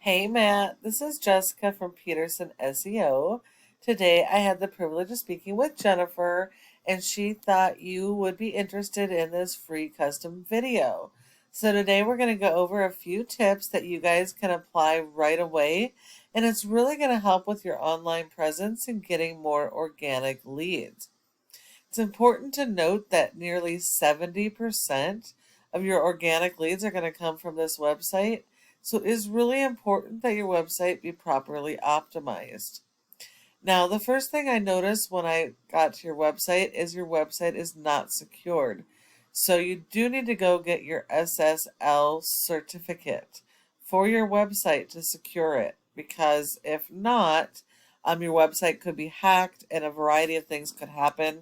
Hey Matt, this is Jessica from Peterson SEO. Today I had the privilege of speaking with Jennifer, and she thought you would be interested in this free custom video. So today we're going to go over a few tips that you guys can apply right away, and it's really going to help with your online presence and getting more organic leads. It's important to note that nearly 70% of your organic leads are going to come from this website. So it is really important that your website be properly optimized. Now, the first thing I noticed when I got to your website is not secured. So you do need to go get your SSL certificate for your website to secure it, because if not, your website could be hacked and a variety of things could happen,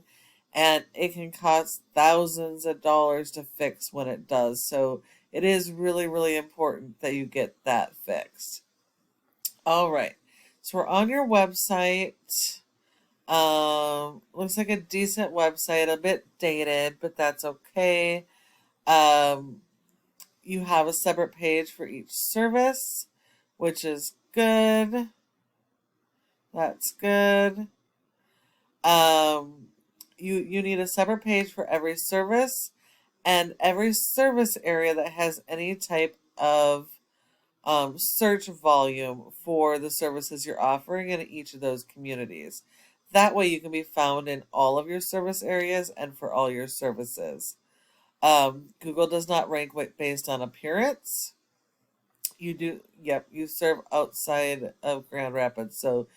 and it can cost thousands of dollars to fix when it does. So it is really, really important that you get that fixed. All right. So we're on your website. Looks like a decent website, a bit dated, but that's okay. Um, you have a separate page for each service, which is good. That's good. Um, you need a separate page for every service, and every service area that has any type of search volume for the services you're offering in each of those communities. That way you can be found in all of your service areas and for all your services. Google does not rank based on appearance. You serve outside of Grand Rapids, so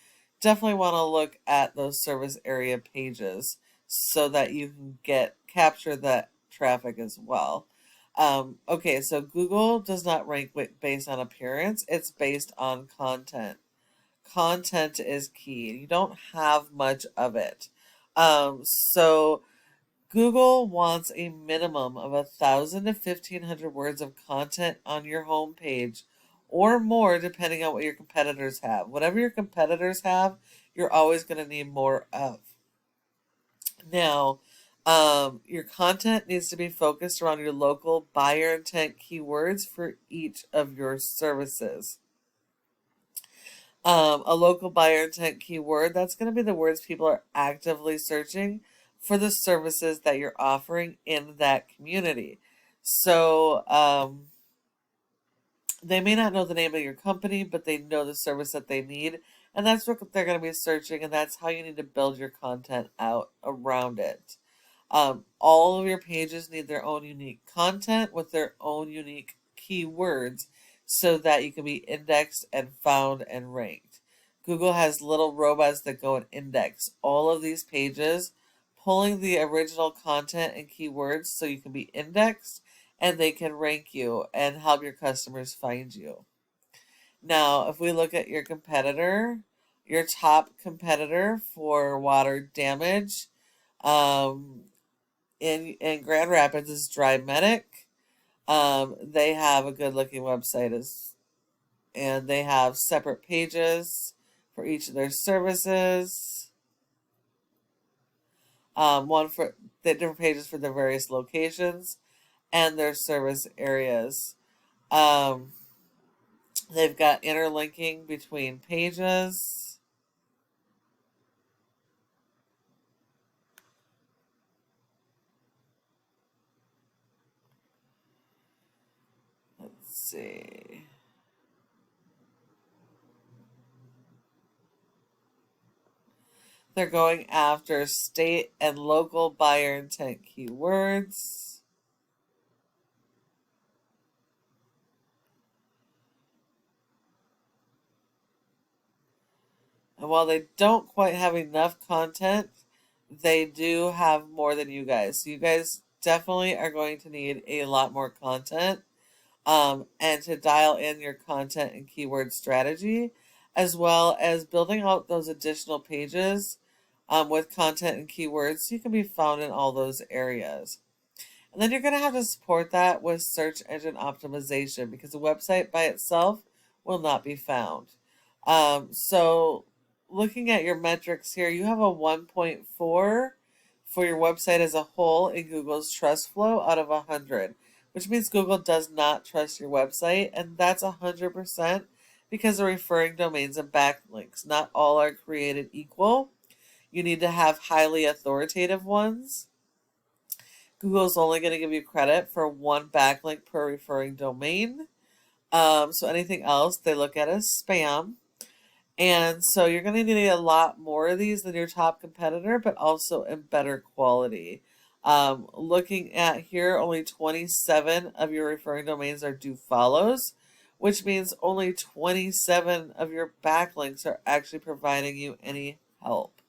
definitely want to look at those service area pages so that you can capture that traffic as well. Okay, so Google does not rank based on appearance, it's based on content. Content is key. You don't have much of it. So Google wants a minimum of 1,000 to 1,500 words of content on your homepage or more, depending on what your competitors have. Whatever your competitors have, you're always going to need more of. Now, your content needs to be focused around your local buyer intent keywords for each of your services. A local buyer intent keyword, that's going to be the words people are actively searching for the services that you're offering in that community. So they may not know the name of your company, but they know the service that they need. And that's what they're going to be searching. And that's how you need to build your content out around it. All of your pages need their own unique content with their own unique keywords so that you can be indexed and found and ranked. Google has little robots that go and index all of these pages, pulling the original content and keywords so you can be indexed and they can rank you and help your customers find you. Now, if we look at your competitor, your top competitor for water damage, um, in Grand Rapids is Dry Medic. They have a good looking website and they have separate pages for each of their services. One for the different pages for their various locations and their service areas. Um, they've got interlinking between pages. Let's see. They're going after state and local buyer intent keywords. And while they don't quite have enough content, they do have more than you guys. So you guys definitely are going to need a lot more content, and to dial in your content and keyword strategy, as well as building out those additional pages with content and keywords so you can be found in all those areas. And then you're going to have to support that with search engine optimization because the website by itself will not be found. So looking at your metrics here, you have a 1.4 for your website as a whole in Google's trust flow out of 100, which means Google does not trust your website, and that's 100% because of referring domains and backlinks. Not all are created equal. You need to have highly authoritative ones. Google's only going to give you credit for one backlink per referring domain. So anything else they look at as spam. And so you're going to need a lot more of these than your top competitor, but also in better quality. Looking at here, only 27 of your referring domains are do follows, which means only 27 of your backlinks are actually providing you any help.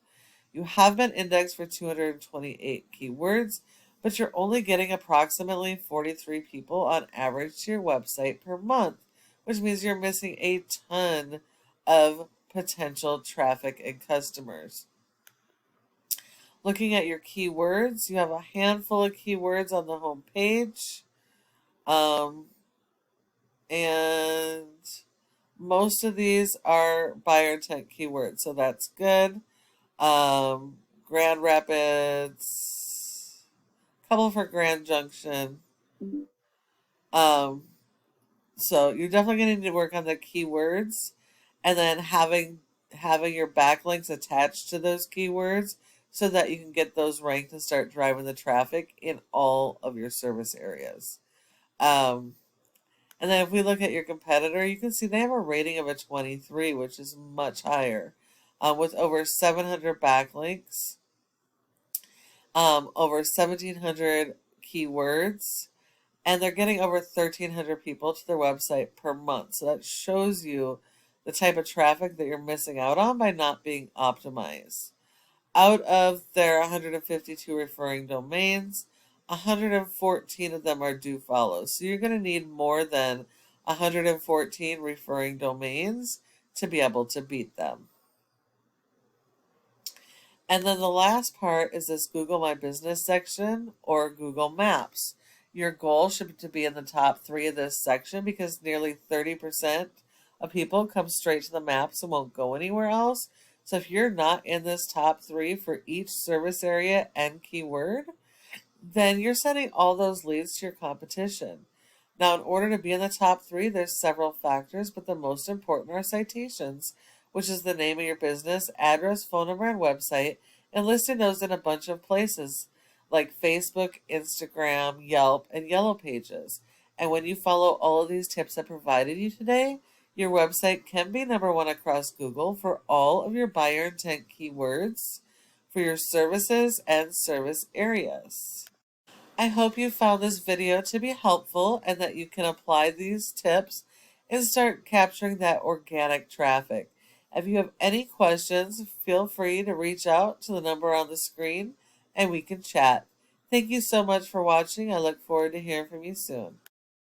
You have been indexed for 228 keywords, but you're only getting approximately 43 people on average to your website per month, which means you're missing a ton of potential traffic and customers. Looking at your keywords, you have a handful of keywords on the home page, and most of these are buyer intent keywords, so that's good. Grand Rapids, couple for Grand Junction. So you're definitely going to need to work on the keywords, and then having your backlinks attached to those keywords so that you can get those ranked and start driving the traffic in all of your service areas. And then if we look at your competitor, you can see they have a rating of a 23, which is much higher, with over 700 backlinks, over 1,700 keywords, and they're getting over 1,300 people to their website per month. So that shows you the type of traffic that you're missing out on by not being optimized. Out of their 152 referring domains, 114 of them are do follows. So you're going to need more than 114 referring domains to be able to beat them. And then the last part is this Google My Business section or Google Maps. Your goal should be in the top 3 of this section because nearly 30% of people come straight to the maps and won't go anywhere else. So if you're not in this top 3 for each service area and keyword, then you're sending all those leads to your competition. Now, in order to be in the top 3, there's several factors, but the most important are citations, which is the name of your business, address, phone number, and website, and listing those in a bunch of places like Facebook, Instagram, Yelp, and Yellow Pages. And when you follow all of these tips I provided you today, your website can be number 1 across Google for all of your buyer intent keywords for your services and service areas. I hope you found this video to be helpful and that you can apply these tips and start capturing that organic traffic. If you have any questions, feel free to reach out to the number on the screen and we can chat. Thank you so much for watching. I look forward to hearing from you soon.